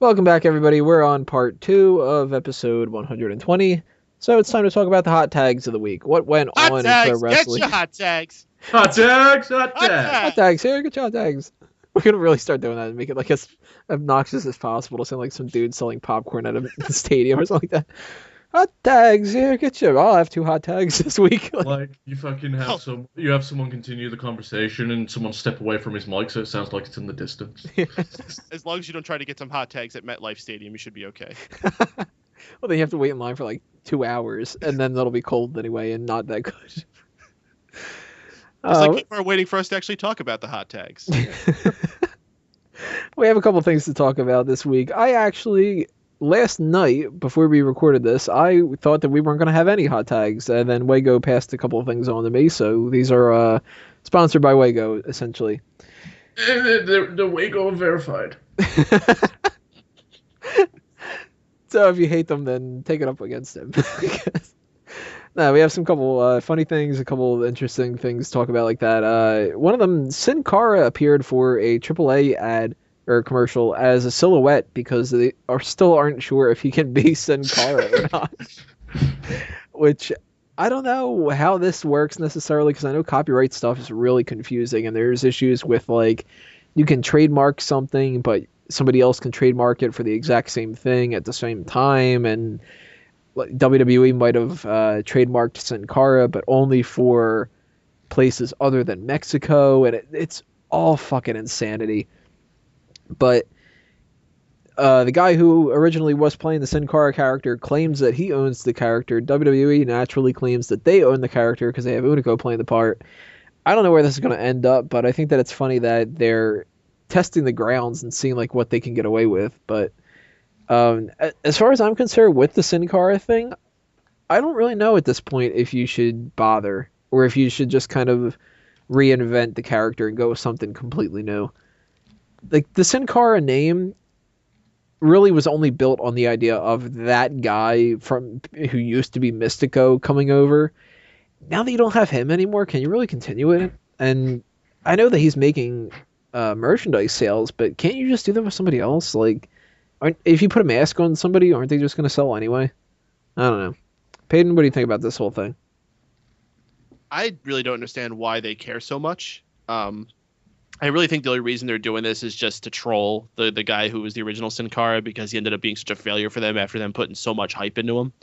Welcome back, everybody. We're on part 2 of episode 120. So it's time to talk about the hot tags of the week. What went Hot on in pro tags! Get wrestling? your hot tags! Hot tags, hot Hot tags. Hot tags! tags here, get your hot tags. We're gonna really start doing that and make it like as obnoxious as possible to sound like some dude selling popcorn at a stadium or something like that. Hot tags here, get your. I'll have 2 hot tags this week. Like you fucking have you have someone continue the conversation and someone step away from his mic so it sounds like it's in the distance. As long as you don't try to get some hot tags at MetLife Stadium, you should be okay. Well, then you have to wait in line for like 2 hours, and then that'll be cold anyway and not that good. It's like people are waiting for us to actually talk about the hot tags. We have a couple things to talk about this week. I actually, last night, before we recorded this, I thought that we weren't going to have any hot tags, and then Wago passed a couple of things on to me, so these are sponsored by Wago, essentially. The Wago verified. So if you hate them, then take it up against them. No, we have some couple funny things, a couple of interesting things to talk about like that. One of them, Cara appeared for a AAA ad or commercial as a silhouette because they still aren't sure if he can be Cara or not. Which I don't know how this works necessarily because I know copyright stuff is really confusing and there's issues with like you can trademark something but somebody else can trademark it for the exact same thing at the same time, and WWE might have trademarked Sin Cara, but only for places other than Mexico, and it's all fucking insanity. But the guy who originally was playing the Sin Cara character claims that he owns the character. WWE naturally claims that they own the character because they have Unico playing the part. I don't know where this is going to end up, but I think that it's funny that they're testing the grounds and seeing like what they can get away with. But as far as I'm concerned with the Sin Cara thing, I don't really know at this point if you should bother or if you should just kind of reinvent the character and go with something completely new. Like the Sin Cara name really was only built on the idea of that guy from who used to be Mystico coming over. Now that you don't have him anymore, can you really continue it? And I know that he's making merchandise sales, but can't you just do that with somebody else? Like, if you put a mask on somebody, aren't they just going to sell anyway? I don't know. Peyton, what do you think about this whole thing? I really don't understand why they care so much. I really think the only reason they're doing this is just to troll the guy who was the original Sin Cara because he ended up being such a failure for them after them putting so much hype into him.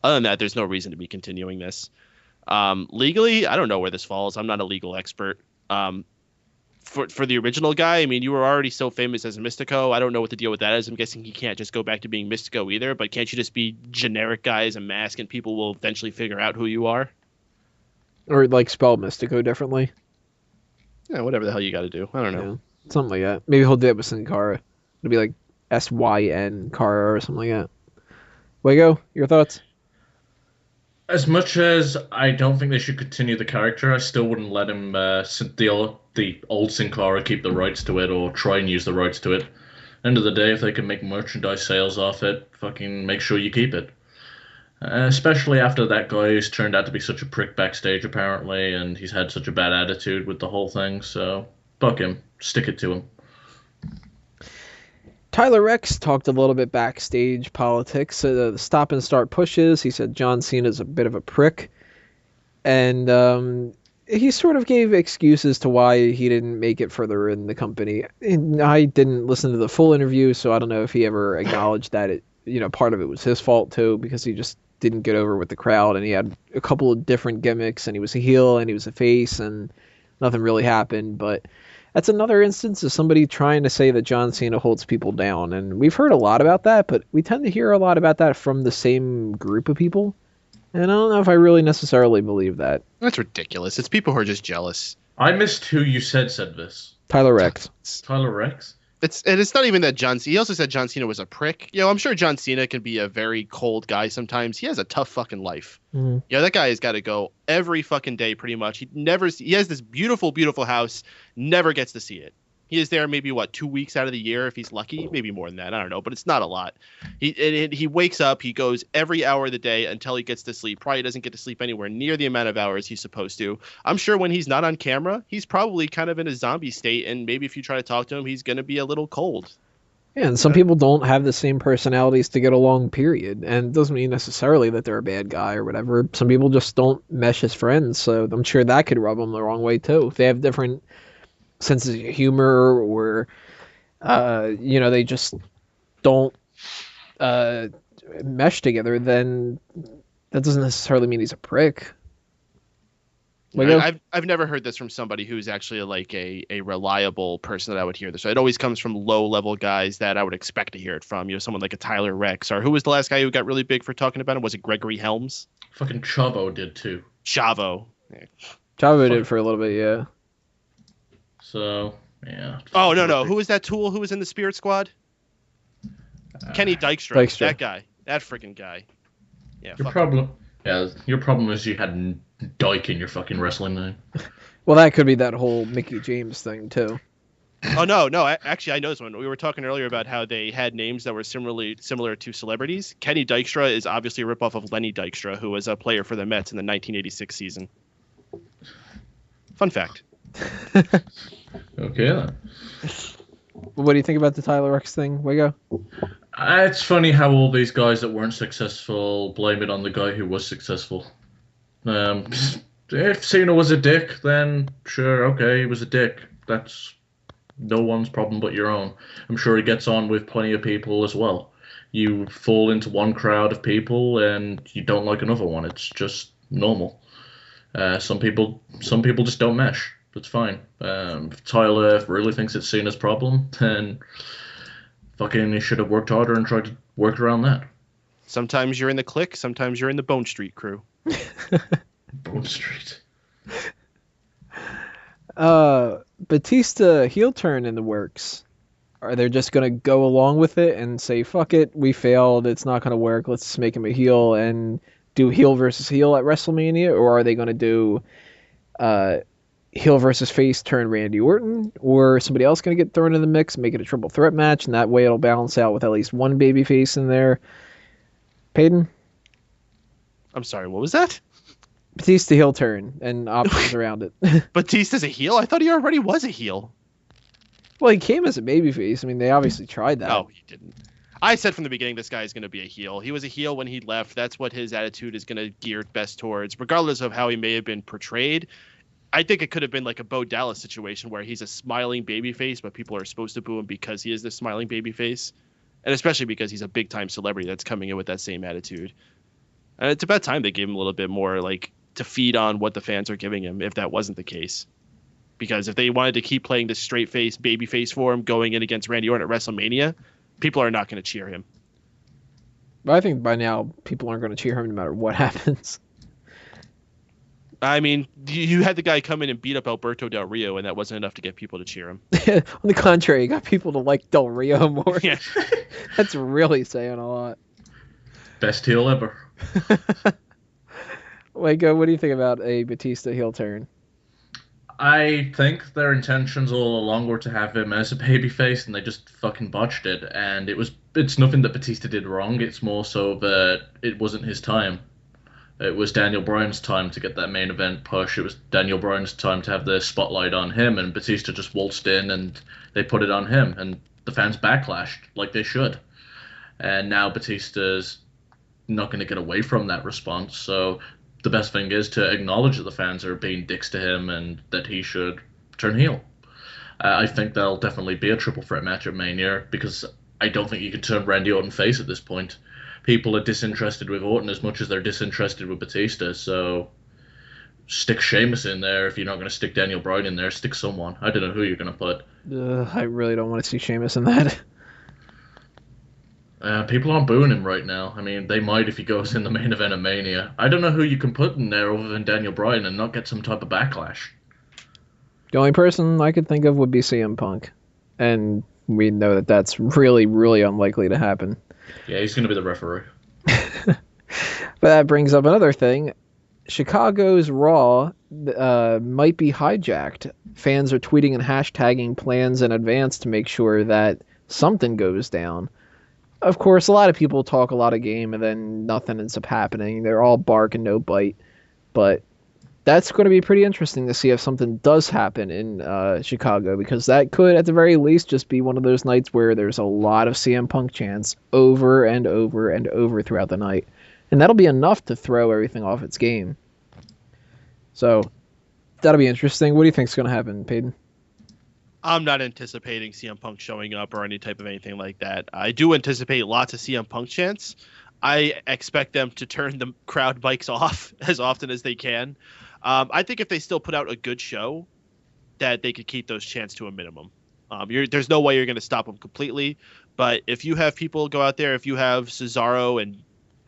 Other than that, there's no reason to be continuing this. Legally, I don't know where this falls. I'm not a legal expert. For the original guy, I mean, you were already so famous as a Mystico. I don't know what the deal with that is. I'm guessing he can't just go back to being Mystico either, but can't you just be generic guy as a mask and people will eventually figure out who you are? Or, like, spell Mystico differently? Yeah, whatever the hell you got to do. I don't know. Yeah, something like that. Maybe he'll do it with Sin Cara. It'll be like SYN Cara or something like that. Wago, your thoughts? As much as I don't think they should continue the character, I still wouldn't let him the old Sin Cara keep the rights to it or try and use the rights to it. End of the day, if they can make merchandise sales off it, fucking make sure you keep it. Especially after that guy who's turned out to be such a prick backstage apparently, and he's had such a bad attitude with the whole thing. So fuck him, stick it to him. Tyler Reks talked a little bit backstage politics, the stop and start pushes. He said John Cena's a bit of a prick. And he sort of gave excuses to why he didn't make it further in the company. And I didn't listen to the full interview, so I don't know if he ever acknowledged that part of it was his fault too, because he just didn't get over with the crowd, and he had a couple of different gimmicks, and he was a heel and he was a face, and nothing really happened. But that's another instance of somebody trying to say that John Cena holds people down. And we've heard a lot about that, but we tend to hear a lot about that from the same group of people. And I don't know if I really necessarily believe that. That's ridiculous. It's people who are just jealous. I missed who you said this. Tyler Reks. Tyler Reks? It's not even that John Cena. He also said John Cena was a prick. I'm sure John Cena can be a very cold guy sometimes. He has a tough fucking life. Mm-hmm. That guy has got to go every fucking day pretty much. He has this beautiful, beautiful house, never gets to see it. He is there maybe, 2 weeks out of the year if he's lucky. Maybe more than that. I don't know, but it's not a lot. He wakes up, he goes every hour of the day until he gets to sleep. Probably doesn't get to sleep anywhere near the amount of hours he's supposed to. I'm sure when he's not on camera, he's probably kind of in a zombie state, and maybe if you try to talk to him, he's going to be a little cold. Yeah, and some people don't have the same personalities to get along, period. And it doesn't mean necessarily that they're a bad guy or whatever. Some people just don't mesh as friends, so I'm sure that could rub them the wrong way too. If they have different senses of humor or, they just don't mesh together, then that doesn't necessarily mean he's a prick. I've never heard this from somebody who's actually like a reliable person that I would hear this. So it always comes from low level guys that I would expect to hear it from. Someone like a Tyler Reks, or who was the last guy who got really big for talking about him? Was it Gregory Helms? Fucking Chavo did too. Chavo. Yeah. Chavo did for a little bit, yeah. So, yeah. Oh, no. Who was that tool who was in the Spirit Squad? Kenny Dykstra. That guy. That freaking guy. Yeah. Your problem is you had Dyke in your fucking wrestling name. Well, that could be that whole Mickey James thing too. Oh no! Actually, I know this one. We were talking earlier about how they had names that were similar to celebrities. Kenny Dykstra is obviously a ripoff of Lenny Dykstra, who was a player for the Mets in the 1986 season. Fun fact. Okay then. What do you think about the Tyler Reks thing, Wigo? It's funny how all these guys that weren't successful blame it on the guy who was successful. If Cena was a dick, then sure, okay, he was a dick. That's no one's problem but your own. I'm sure he gets on with plenty of people as well. You fall into one crowd of people and you don't like another one. It's just normal. Some people just don't mesh. That's fine. If Tyler really thinks it's Cena's problem, then fucking he should have worked harder and tried to work around that. Sometimes you're in the clique, sometimes you're in the Bone Street crew. Bone Street. Batista heel turn in the works. Are they just gonna go along with it and say, fuck it, we failed, it's not gonna work, let's just make him a heel and do heel versus heel at WrestleMania? Or are they gonna do heel versus face turn Randy Orton, or somebody else going to get thrown in the mix, make it a triple threat match, and that way it'll balance out with at least one baby face in there? Peyton? I'm sorry, what was that? Batista heel turn and options around it. Batista's a heel? I thought he already was a heel. Well, he came as a baby face. I mean, they obviously tried that. No, he didn't. I said from the beginning this guy is going to be a heel. He was a heel when he left. That's what his attitude is going to gear best towards, regardless of how he may have been portrayed. I think it could have been like a Bo Dallas situation where he's a smiling babyface, but people are supposed to boo him because he is the smiling babyface, and especially because he's a big-time celebrity that's coming in with that same attitude. And it's about time they gave him a little bit more, like, to feed on what the fans are giving him, if that wasn't the case. Because if they wanted to keep playing this straight-face, babyface for him going in against Randy Orton at WrestleMania, people are not going to cheer him. But I think by now people aren't going to cheer him no matter what happens. I mean, you had the guy come in and beat up Alberto Del Rio, and that wasn't enough to get people to cheer him. On the contrary, you got people to like Del Rio more. Yeah. That's really saying a lot. Best heel ever. Waco, what do you think about a Batista heel turn? I think their intentions all along were to have him as a babyface, and they just fucking botched it. And it's nothing that Batista did wrong. It's more so that it wasn't his time. It was Daniel Bryan's time to get that main event push. It was Daniel Bryan's time to have the spotlight on him, and Batista just waltzed in and they put it on him, and the fans backlashed like they should. And now Batista's not going to get away from that response, so the best thing is to acknowledge that the fans are being dicks to him and that he should turn heel. I think there'll definitely be a triple threat match at Mania, because I don't think you can turn Randy Orton face at this point. People are disinterested with Orton as much as they're disinterested with Batista, so stick Sheamus in there. If you're not going to stick Daniel Bryan in there, stick someone. I don't know who you're going to put. I really don't want to see Sheamus in that. People aren't booing him right now. I mean, they might if he goes in the main event of Mania. I don't know who you can put in there other than Daniel Bryan and not get some type of backlash. The only person I could think of would be CM Punk, and we know that that's really, really unlikely to happen. Yeah, he's going to be the referee. But that brings up another thing. Chicago's Raw might be hijacked. Fans are tweeting and hashtagging plans in advance to make sure that something goes down. Of course, a lot of people talk a lot of game and then nothing ends up happening. They're all bark and no bite. But That's going to be pretty interesting to see if something does happen in Chicago, because that could, at the very least, just be one of those nights where there's a lot of CM Punk chants over and over and over throughout the night. And that'll be enough to throw everything off its game. So, that'll be interesting. What do you think's going to happen, Peyton? I'm not anticipating CM Punk showing up or any type of anything like that. I do anticipate lots of CM Punk chants. I expect them to turn the crowd mics off as often as they can. I think if they still put out a good show, that they could keep those chants to a minimum. There's no way you're going to stop them completely. But if you have people go out there, if you have Cesaro and,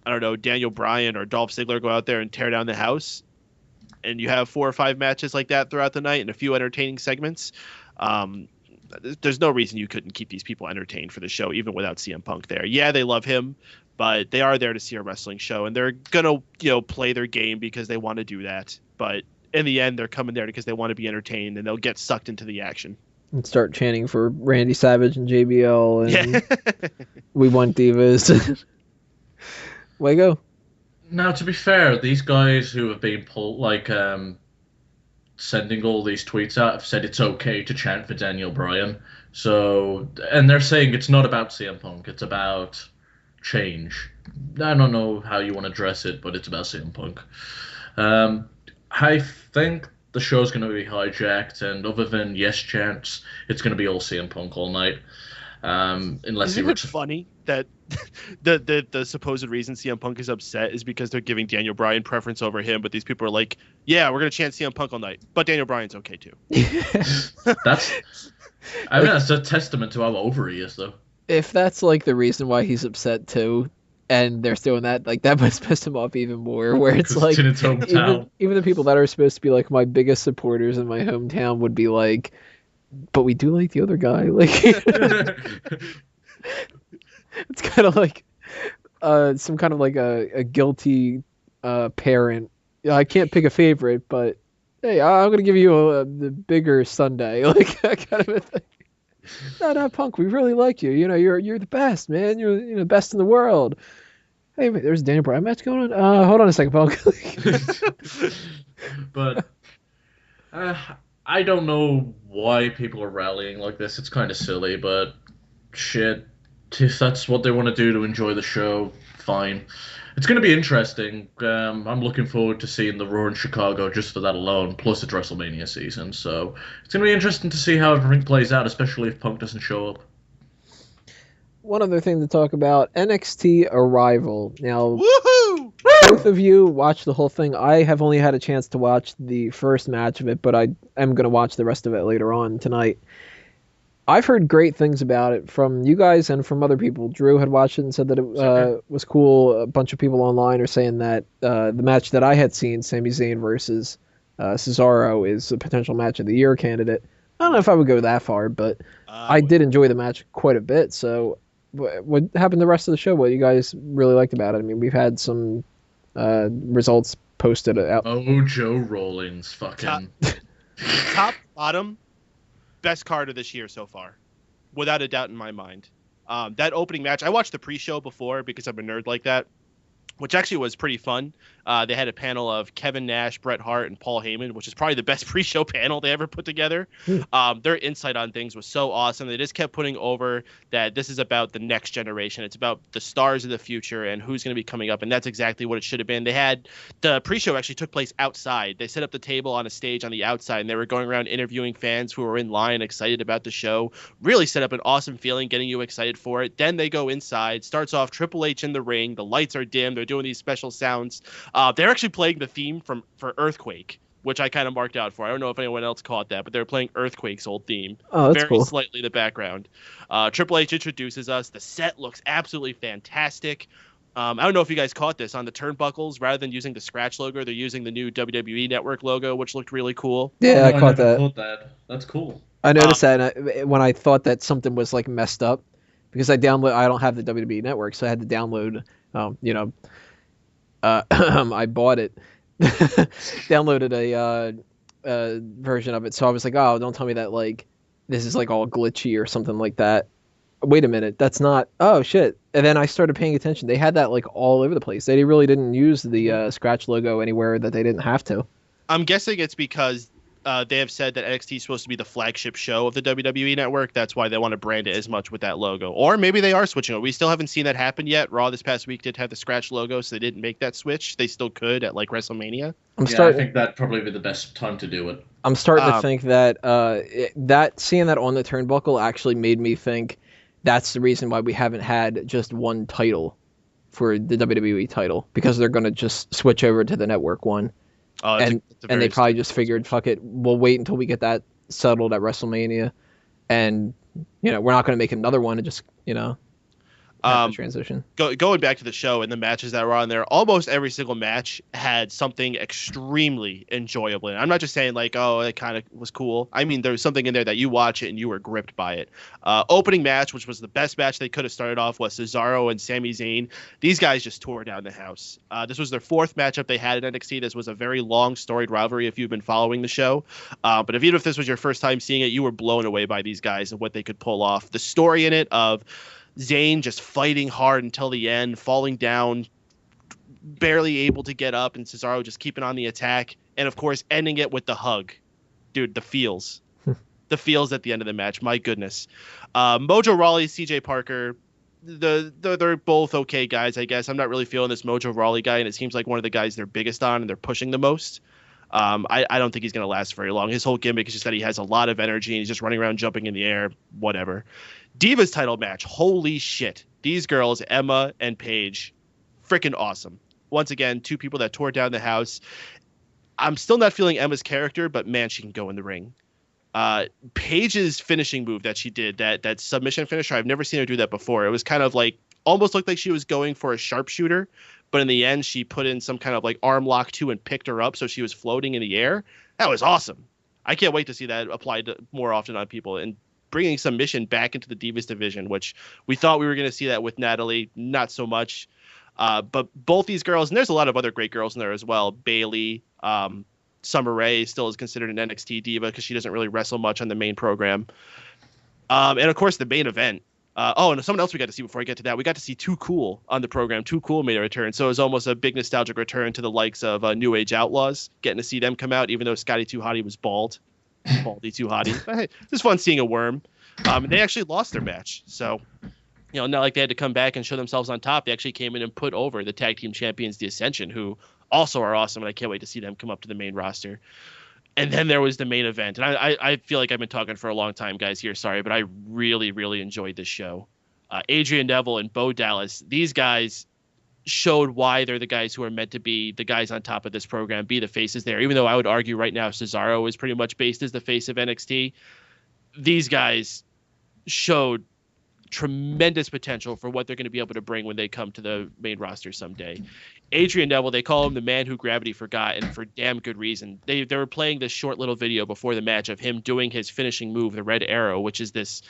I don't know, Daniel Bryan or Dolph Ziggler go out there and tear down the house, and you have 4 or 5 matches like that throughout the night and a few entertaining segments, there's no reason you couldn't keep these people entertained for the show, even without CM Punk there. Yeah, they love him, but they are there to see a wrestling show, and they're gonna, play their game because they want to do that. But in the end, they're coming there because they want to be entertained, and they'll get sucked into the action. And start chanting for Randy Savage and JBL and We Want Divas. Way go. Now, to be fair, these guys who have been sending all these tweets out have said it's okay to chant for Daniel Bryan. So, and they're saying it's not about CM Punk, it's about change. I don't know how you want to address it, but it's about CM Punk. I think the show's going to be hijacked, and other than yes chants, it's going to be all CM Punk all night. Unless Isn't it funny that the supposed reason CM Punk is upset is because they're giving Daniel Bryan preference over him, but these people are like, yeah, we're going to chant CM Punk all night, but Daniel Bryan's okay too. That's a testament to how over he is, though. If that's like the reason why he's upset too, and they're doing that, like, that must piss him off even more, where it's like, in its hometown. Even the people that are supposed to be like my biggest supporters in my hometown would be like, but we do like the other guy. Like, it's kind of like some kind of like a guilty parent. I can't pick a favorite, but hey, I'm gonna give you the bigger Sunday, like that kind of a thing. No, Punk, we really like you. You're the best, man. You're the best in the world. Hey, wait, there's a Daniel Bryan match going on. Hold on a second, Punk. But I don't know why people are rallying like this. It's kind of silly, but shit, if that's what they want to do to enjoy the show, fine. It's going to be interesting. I'm looking forward to seeing the Raw in Chicago just for that alone, plus it's WrestleMania season. So it's going to be interesting to see how everything plays out, especially if Punk doesn't show up. One other thing to talk about, NXT Arrival. Now, Woohoo! both of you watched the whole thing. I have only had a chance to watch the first match of it, but I am going to watch the rest of it later on tonight. I've heard great things about it from you guys and from other people. Drew had watched it and said that it was cool. A bunch of people online are saying that the match that I had seen, Sami Zayn versus Cesaro, is a potential match of the year candidate. I don't know if I would go that far, but I did enjoy the match quite a bit. So what happened the rest of the show? What you guys really liked about it? I mean, we've had some results posted out. Oh, Joe Rollins, fucking top bottom. Best card of this year so far, without a doubt in my mind. That opening match, I watched the pre-show before because I'm a nerd like that, which actually was pretty fun. They had a panel of Kevin Nash, Bret Hart, and Paul Heyman, which is probably the best pre-show panel they ever put together. Their insight on things was so awesome. They just kept putting over that this is about the next generation. It's about the stars of the future and who's going to be coming up, and that's exactly what it should have been. They had the pre-show actually took place outside. They set up the table on a stage on the outside, and they were going around interviewing fans who were in line excited about the show. Really set up an awesome feeling, getting you excited for it. Then they go inside. Starts off Triple H in the ring. The lights are dim. They're doing these special sounds. They're actually playing the theme for Earthquake, which I kind of marked out for. I don't know if anyone else caught that, but they're playing Earthquake's old theme. Oh, that's very cool. Slightly in the background. Triple H introduces us. The set looks absolutely fantastic. I don't know if you guys caught this on the turnbuckles. Rather than using the scratch logo, they're using the new WWE Network logo, which looked really cool. Yeah, I caught never that. Caught that. That's cool. I noticed that when I thought that something was like messed up, because I don't have the WWE Network, so I had to download. I bought it, downloaded a version of it. So I was like, oh, don't tell me that like this is like all glitchy or something like that. Wait a minute, that's not. Oh shit! And then I started paying attention. They had that like all over the place. They really didn't use the scratch logo anywhere that they didn't have to. I'm guessing it's because they have said that NXT is supposed to be the flagship show of the WWE network. That's why they want to brand it as much with that logo. Or maybe they are switching it. We still haven't seen that happen yet. Raw this past week did have the scratch logo, so they didn't make that switch. They still could at like WrestleMania. I think that'd probably be the best time to do it. I'm starting to think that seeing that on the turnbuckle actually made me think that's the reason why we haven't had just one title for the WWE title, because they're going to just switch over to the network one. And they probably just figured, fuck it, we'll wait until we get that settled at WrestleMania, and we're not going to make another one and just transition. Going back to the show and the matches that were on there, almost every single match had something extremely enjoyable. And I'm not just saying like, oh, it kind of was cool. I mean, there was something in there that you watch it and you were gripped by it. Opening match, which was the best match they could have started off, was Cesaro and Sami Zayn. These guys just tore down the house. This was their fourth matchup they had at NXT. This was a very long, storied rivalry if you've been following the show. But even if this was your first time seeing it, you were blown away by these guys and what they could pull off. The story in it of Zayn just fighting hard until the end, falling down, barely able to get up, and Cesaro just keeping on the attack. And, of course, ending it with the hug. Dude, the feels. The feels at the end of the match. My goodness. Mojo Rawley, CJ Parker, they're both okay guys, I guess. I'm not really feeling this Mojo Rawley guy, and it seems like one of the guys they're biggest on and they're pushing the most. I don't think he's going to last very long. His whole gimmick is just that he has a lot of energy and he's just running around jumping in the air, whatever. Divas title match. Holy shit. These girls, Emma and Paige, freaking awesome. Once again, two people that tore down the house. I'm still not feeling Emma's character, but man, she can go in the ring. Paige's finishing move that she did, that submission finisher, I've never seen her do that before. It was kind of like, almost looked like she was going for a sharpshooter, but in the end, she put in some kind of like arm lock too and picked her up so she was floating in the air. That was awesome. I can't wait to see that applied more often on people and bringing submission back into the Divas division, which we thought we were going to see that with Natalie. Not so much. But both these girls, and there's a lot of other great girls in there as well. Bayley, Summer Rae still is considered an NXT diva because she doesn't really wrestle much on the main program. And of course, the main event. And someone else we got to see before I get to that. We got to see Too Cool on the program. Too Cool made a return. So it was almost a big nostalgic return to the likes of New Age Outlaws, getting to see them come out, even though Scotty Too Hottie was bald. Baldy Too Hottie. But hey, it was fun seeing a worm. And they actually lost their match. So, not like they had to come back and show themselves on top. They actually came in and put over the tag team champions, The Ascension, who also are awesome. And I can't wait to see them come up to the main roster. And then there was the main event. And I feel like I've been talking for a long time, guys, here. Sorry, but I really, really enjoyed this show. Adrian Neville and Bo Dallas, these guys showed why they're the guys who are meant to be the guys on top of this program, be the faces there. Even though I would argue right now Cesaro is pretty much based as the face of NXT, these guys showed tremendous potential for what they're going to be able to bring when they come to the main roster someday. Adrian Neville, they call him the man who gravity forgot, and for damn good reason. They were playing this short little video before the match of him doing his finishing move, the Red Arrow, which is this.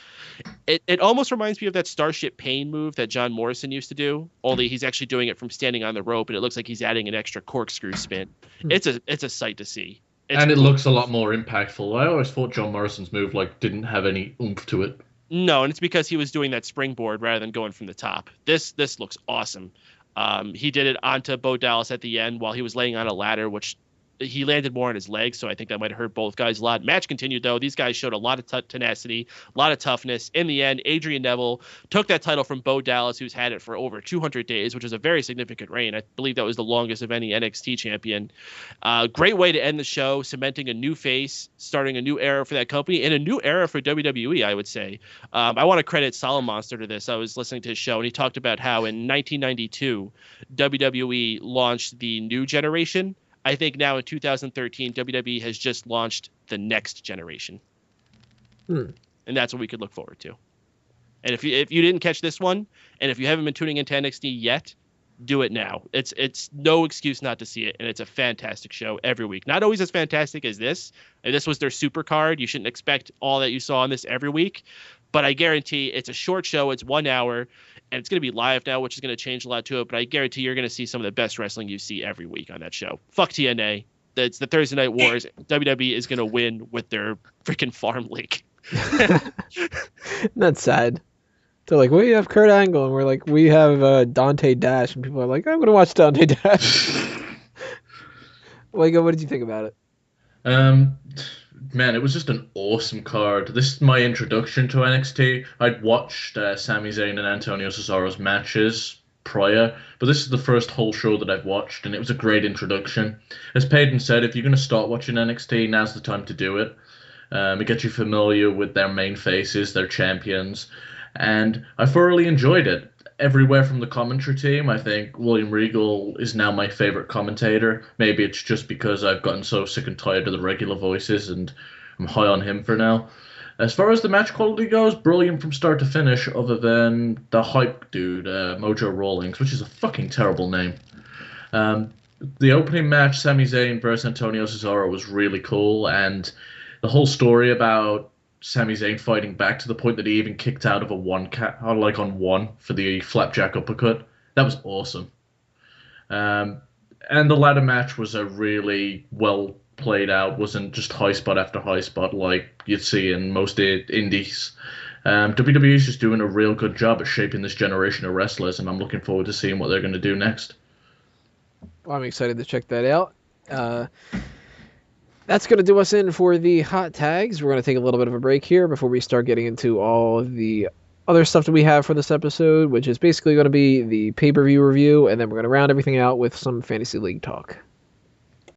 It almost reminds me of that Starship Pain move that John Morrison used to do, only he's actually doing it from standing on the rope, and it looks like he's adding an extra corkscrew spin. It's a sight to see. And it looks a lot more impactful. I always thought John Morrison's move didn't have any oomph to it. No, and it's because he was doing that springboard rather than going from the top. This looks awesome. He did it onto Bo Dallas at the end while he was laying on a ladder, which he landed more on his legs, so I think that might have hurt both guys a lot. Match continued, though. These guys showed a lot of tenacity, a lot of toughness. In the end, Adrian Neville took that title from Bo Dallas, who's had it for over 200 days, which is a very significant reign. I believe that was the longest of any NXT champion. Great way to end the show, cementing a new face, starting a new era for that company, and a new era for WWE, I would say. I want to credit Solid Monster to this. I was listening to his show, and he talked about how in 1992, WWE launched the new generation. I think now in 2013, WWE has just launched the next generation. And that's what we could look forward to. And if you didn't catch this one, and if you haven't been tuning into NXT yet, do it now. It's no excuse not to see it, and it's a fantastic show every week. Not always as fantastic as this. And this was their super card. You shouldn't expect all that you saw on this every week. But I guarantee it's a short show. It's 1 hour. And it's going to be live now, which is going to change a lot to it. But I guarantee you're going to see some of the best wrestling you see every week on that show. Fuck TNA. It's the Thursday Night Wars. WWE is going to win with their freaking farm league. That's sad. They're like, we have Kurt Angle, and we're like, we have Dante Dash, and people are like, I'm going to watch Dante Dash. Like, what did you think about it? Um, Man, it was just an awesome card. This is my introduction to NXT. I'd watched Sami Zayn and Antonio Cesaro's matches prior, but this is the first whole show that I've watched, and it was a great introduction. As Peyton said, if you're going to start watching NXT, now's the time to do it. It gets you familiar with their main faces, their champions, and I thoroughly enjoyed it. Everywhere from the commentary team, I think William Regal is now my favorite commentator. Maybe it's just because I've gotten so sick and tired of the regular voices and I'm high on him for now. As far as the match quality goes, brilliant from start to finish, other than the hype dude, Mojo Rawlings, which is a fucking terrible name. Um, the opening match, Sami Zayn versus Antonio Cesaro, was really cool, and the whole story about Sami Zayn fighting back to the point that he even kicked out of a like on one for the flapjack uppercut. That was awesome. Um, and the ladder match was a really well played out. Wasn't just high spot after high spot like you'd see in most indies. WWE is just doing a real good job at shaping this generation of wrestlers, and I'm looking forward to seeing what they're going to do next. Well, I'm excited to check that out. That's going to do us in for the hot tags. We're going to take a little bit of a break here before we start getting into all of the other stuff that we have for this episode, which is basically going to be the pay-per-view review, and then we're going to round everything out with some Fantasy League talk.